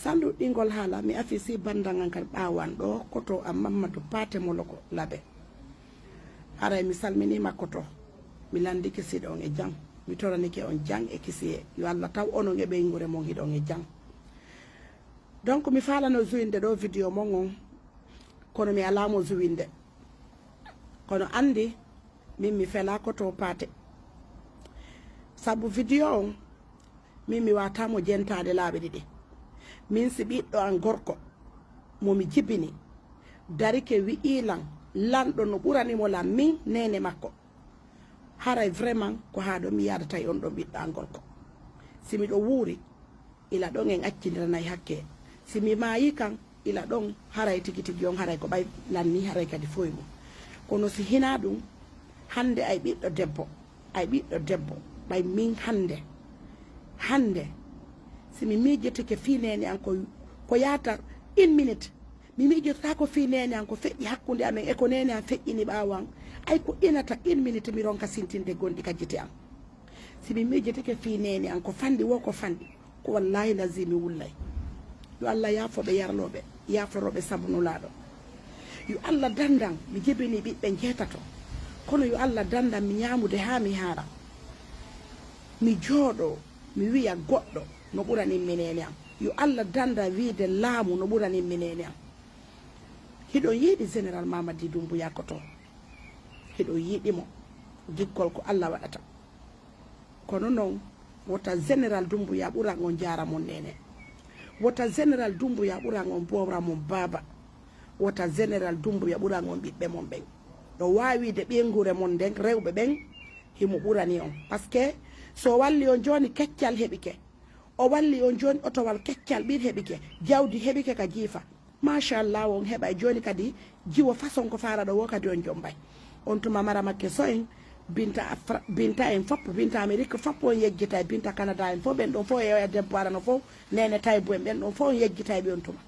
sandu ɗingol haala mi afisi bandangal ngal ɓawan ɗo koto am Mamadou Paté Moloko Labe haray mi salminima koto mi landi kisiɗo on e jang mi toranike on jang e kisiye yo Allah taw onon e ɓeygure mon hiɗon e jang donc mi falano juwinde ɗo vidéo mon on kono mi alamo juwinde kono andi min mi fela koto Paté sabu vidéo on min mi watamo jentade laaɓe ɗiɗi min si ɓiɗɗo an gorko momi jibini darike wi'ilan lanɗo no ɓuranimo lan min nene makko haray vraiment ko ha ɗo mi yadata e on ɗo ɓiɗɗo an gorko simi ɗo wuuri ila ɗon en accidiranayi hakke simi mayi kan ila ɗon haray tigi tigi on haray ko ɓay lanni haray kadi foye mum kono si hina ɗum hande ay ɓiɗɗo debbo ɓay min hande simi miijotike fi nene an ko yata 1 minute mi miijotata ko fi nene an ko feƴƴi hakkude amen e ko nene an feƴƴini ɓawan ay ko inata 1 minute mi ronka sintinde gonɗi ka jite am simi miijotike fi nene an ko fandi wo ko fandi ko wallahi lazimi wullay yo Allah yaafoɓe yarloɓe yaaforoɓe sabunulaɗo yo Allah dandan mi jibini ɓiɓɓe jeetato kono yo Allah dandan mi ñamude ha mi haara mi jooɗo mi wiya goɗɗo no ɓuranin minene am yo Allah danda wiide laamu no ɓuranin minene am hiɗo yiiɗi général Mamady Doumbouya Koto hiɗo yiiɗimo giggol ko Allah waɗata kono noon wota général Doumbouya ɓuran on jaramon nene wota général Doumbouya ɓuran on bowra mon baba wota général Doumbouya ɓuran on ɓiɓɓe mon ɓen ɗo wawide ɓengure mon nden rewɓe ɓen himo ɓurani on par ce que so walli on joni keccal heɓike o walli on joni otowal keccal ɓir heɓike jawdi heɓike ka jiifa machallah on heɓa joni kadi jiwo façon ko fara ɗo wo kadi on jombay on tuma mara makke so en binta en foppo binta Amérique foppo on yejjita binta Canada en fof ɓen ɗon fof e debbo arano fof nene taybo en ɓen ɗon fof on yejjita ɓe on tuma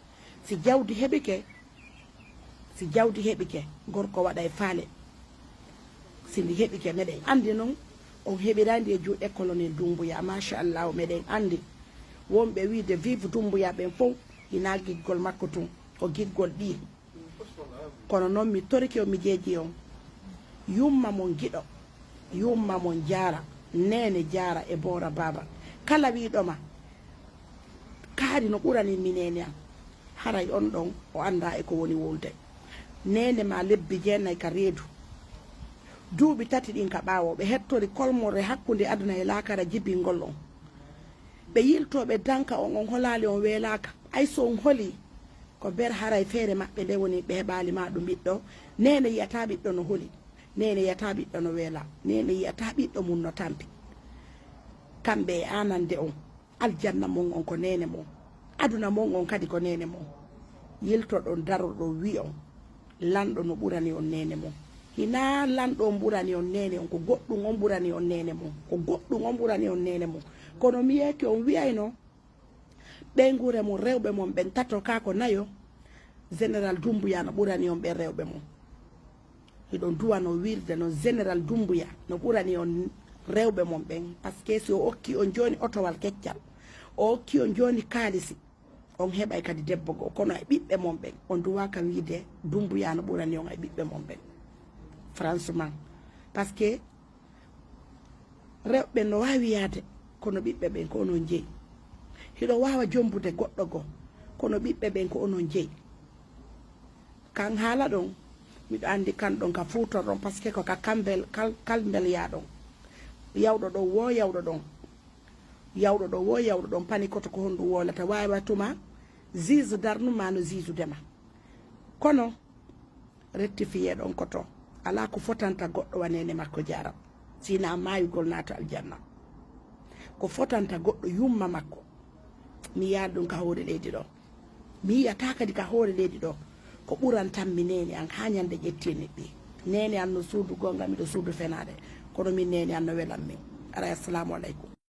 si jawdi heɓike gorko waɗa e faale sindi heɓike meɗen andi noon on heɓirandi e juuɗe colonel Doumbouya machallah meɗen andi wonɓe wiide vive Doumbouya ɓen fof hina giggol makko tun ko giggol ɗi kono noon mi toriki o mi jeeji on yumma mon giɗo yumma mon jaara nene jaara e boora baba kala wiɗoma kaari no ɓurani minene am haray on ɗon o anda e ko woni wolde nene ma lebbi jeenayyi ka reedu duuɓi 3 ɗin ka ɓaawo ɓe hettori kolmore hakkude aduna e laakara jibingol on ɓe yiltoɓe danka on holali on weelaka ay so on holi ko ber haray feere maɓɓe nde woni ɓe heɓali ma ɗum ɓiɗɗo nene yiyata ɓiɗɗo no holi nene yiyata ɓiɗɗo no weela nene yiyata ɓiɗɗo mum no tampi kamɓe e anande on aljanna mon on ko nene mon aduna mon on kadi ko nene mon yiltoɗon daroɗo wi on lanɗo no ɓurani on nene mon hina lanɗo on ɓurani on nene on ko goɗɗum on ɓurani on nene mon ko goɗɗum on ɓurani on nene mon kono mi yeki on wiyayno ɓeygure mon rewɓe mon ɓen tato kako nayo général Doumbouya no ɓurani on ɓen rewɓe mon hiɗon duwano wirde no général Doumbouya no ɓurani on rewɓe mon ɓen par ce que si o okki on joni otowal keccal o okki on joni kaalisi on heɓay kadi debbo go kono e ɓiɓɓe mon ɓen on duwa kam wiide Doumbouya no ɓurani on e ɓiɓɓe mon ɓen franchement par ce que rewɓe no wawi yaade kono ɓiɓɓe ɓen ko onon jeeyi hiɗo wawa jombude goɗɗo go kono ɓiɓɓe ɓen ko onon jeeyi kan haala ɗon miɗo andi kan ɗon ka futorɗon par ce que ko ka kalbel yaɗon yawɗo ɗo wo yawɗo ɗon pani koto ko honɗum wolata wawa tuma juge darnuma no juge dema kono rectifié ɗon koto ala ko fotanta goɗɗo wanene makko jaram sina mayugol naata aljanna ko fotanta goɗɗo yumma makko mi yaad ɗum ka hoore leydi ɗo mi yiyata kadi ka hoore leydi ɗo ko ɓurantanmi nene an ha ñande ƴettini ɗi nene an no suudu gonga miɗo suudu fenade kono min nene an no welan min ara assalamu aleykum